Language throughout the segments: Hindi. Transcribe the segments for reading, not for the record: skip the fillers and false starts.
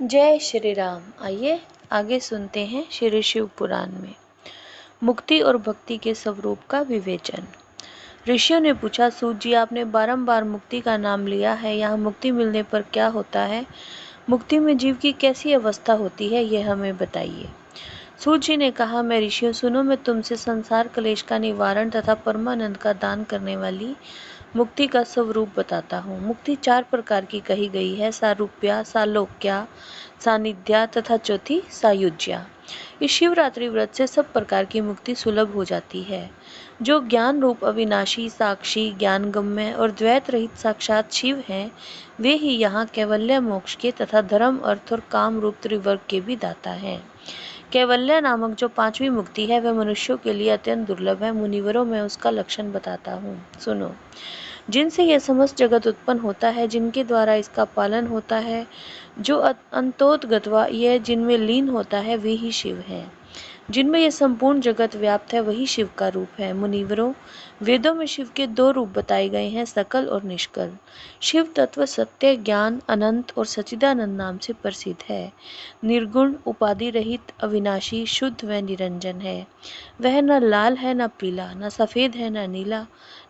जय श्री राम। आइए आगे सुनते हैं श्री शिव पुराण में मुक्ति और भक्ति के स्वरूप का विवेचन। ऋषियों ने पूछा, सूत जी, आपने बारंबार मुक्ति का नाम लिया है, यहाँ मुक्ति मिलने पर क्या होता है? मुक्ति में जीव की कैसी अवस्था होती है, यह हमें बताइए। सूत जी ने कहा, मैं ऋषियों, सुनो, मैं तुमसे संसार क्लेश का निवारण तथा परमानंद का दान करने वाली मुक्ति का स्वरूप बताता हूँ। मुक्ति 4 प्रकार की कही गई है: सारूप्या, सालोक्या, सानिध्या तथा चौथी सायुज्या। इस शिवरात्रि व्रत से सब प्रकार की मुक्ति सुलभ हो जाती है। जो ज्ञान रूप अविनाशी, साक्षी, ज्ञानगम्य और द्वैत रहित साक्षात शिव हैं, वे ही यहाँ कैवल्य मोक्ष के तथा धर्म, अर्थ और काम रूप त्रिवर्ग के भी दाता हैं। कैवल्य नामक जो 5वीं मुक्ति है, वह मनुष्यों के लिए अत्यंत दुर्लभ है। मुनिवरों में उसका लक्षण बताता हूँ, सुनो। जिनसे यह समस्त जगत उत्पन्न होता है, जिनके द्वारा इसका पालन होता है, जो अंतोतगत्वा यह जिनमें लीन होता है, वे ही शिव है। जिनमें यह संपूर्ण जगत व्याप्त है, वही शिव का रूप है। मुनिवरों, वेदों में शिव के 2 रूप बताए गए हैं, सकल और निष्कल। शिव तत्व सत्य, ज्ञान, अनंत और सच्चिदानंद नाम से प्रसिद्ध है। निर्गुण, उपाधि रहित, अविनाशी, शुद्ध व निरंजन है। वह न लाल है न पीला, न सफेद है न नीला,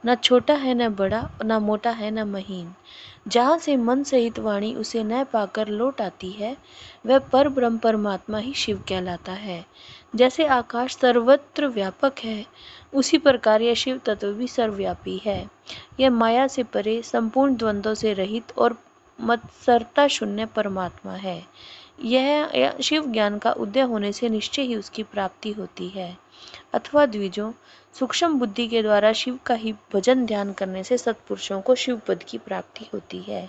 न छोटा है न बड़ा, न मोटा है न महीन। जहाँ से मन सहित वाणी उसे न पाकर लौट आती है, वह पर ब्रह्म परमात्मा ही शिव कहलाता है। जैसे आकाश सर्वत्र व्यापक है, उसी प्रकार यह शिव तत्व भी सर्वव्यापी है। यह माया से परे, संपूर्ण द्वंद्वों से रहित और मत्सरता शून्य परमात्मा है। यह शिव ज्ञान का उदय होने से निश्चय ही उसकी प्राप्ति होती है। अथवा द्विजों, सूक्ष्म बुद्धि के द्वारा शिव का ही भजन ध्यान करने से सत्पुरुषों को शिव पद की प्राप्ति होती है।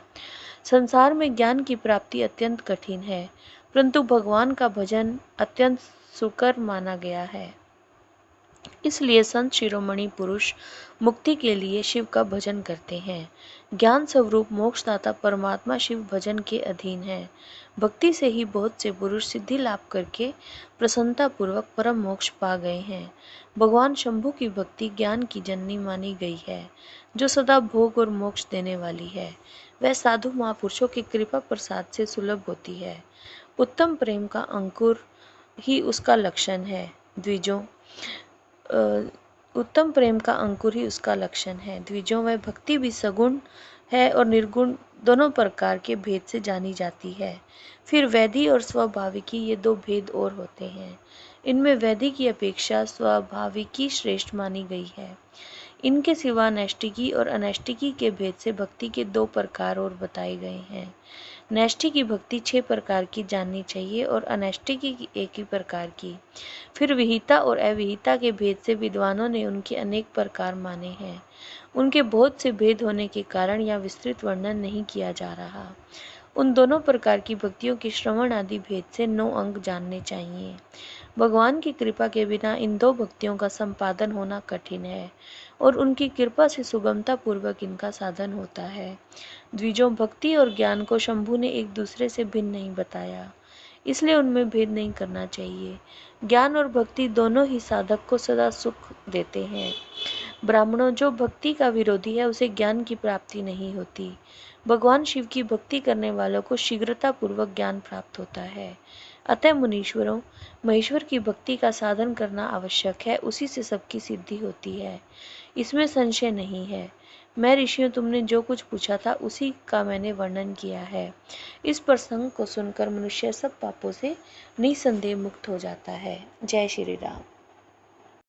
संसार में ज्ञान की प्राप्ति अत्यंत कठिन है, परंतु भगवान का भजन अत्यंत सुकर माना गया है। इसलिए संत शिरोमणि पुरुष मुक्ति के लिए शिव का भजन करते हैं। ज्ञान स्वरूप मोक्षदाता परमात्मा शिव भजन के अधीन है। भक्ति से ही बहुत से पुरुष सिद्धि लाभ करके प्रसन्नता पूर्वक परम मोक्ष पा गए हैं। भगवान शंभु की भक्ति ज्ञान की जननी मानी गई है, जो सदा भोग और मोक्ष देने वाली है। वह साधु महापुरुषों की कृपा प्रसाद से सुलभ होती है। उत्तम प्रेम का अंकुर ही उसका लक्षण है। द्विजों, उत्तम प्रेम का अंकुर ही उसका लक्षण है। द्विजों, वह भक्ति भी सगुण है और निर्गुण दोनों प्रकार के भेद से जानी जाती है। फिर वैधि और स्वाभाविकी, ये 2 भेद और होते हैं। इनमें वैधि की अपेक्षा स्वाभाविकी श्रेष्ठ मानी गई है। इनके सिवा नैष्ठिकी और अनैष्ठिकी के भेद से भक्ति के 2 प्रकार और बताए गए हैं। नैष्ठिक की भक्ति 6 प्रकार की जाननी चाहिए और अनैष्ठिकी की 1 ही प्रकार की। फिर विहिता और अविहिता के भेद से विद्वानों ने उनके अनेक प्रकार माने हैं। उनके बहुत से भेद होने के कारण यह विस्तृत वर्णन नहीं किया जा रहा। उन दोनों प्रकार की भक्तियों के श्रवण आदि भेद से 9 अंग जानने चाहिए। भगवान की कृपा के बिना इन 2 भक्तियों का संपादन होना कठिन है और उनकी कृपा से सुगमता पूर्वक इनका साधन होता है। द्विजों, भक्ति और ज्ञान को शंभु ने एक दूसरे से भिन्न नहीं बताया, इसलिए उनमें भेद नहीं करना चाहिए। ज्ञान और भक्ति दोनों ही साधक को सदा सुख देते हैं। ब्राह्मणों, जो भक्ति का विरोधी है, उसे ज्ञान की प्राप्ति नहीं होती। भगवान शिव की भक्ति करने वालों को शीघ्रता पूर्वक ज्ञान प्राप्त होता है। अतः मुनीश्वरों, महेश्वर की भक्ति का साधन करना आवश्यक है, उसी से सबकी सिद्धि होती है, इसमें संशय नहीं है। मैं ऋषियों, तुमने जो कुछ पूछा था उसी का मैंने वर्णन किया है। इस प्रसंग को सुनकर मनुष्य सब पापों से निसंदेह मुक्त हो जाता है। जय श्री राम।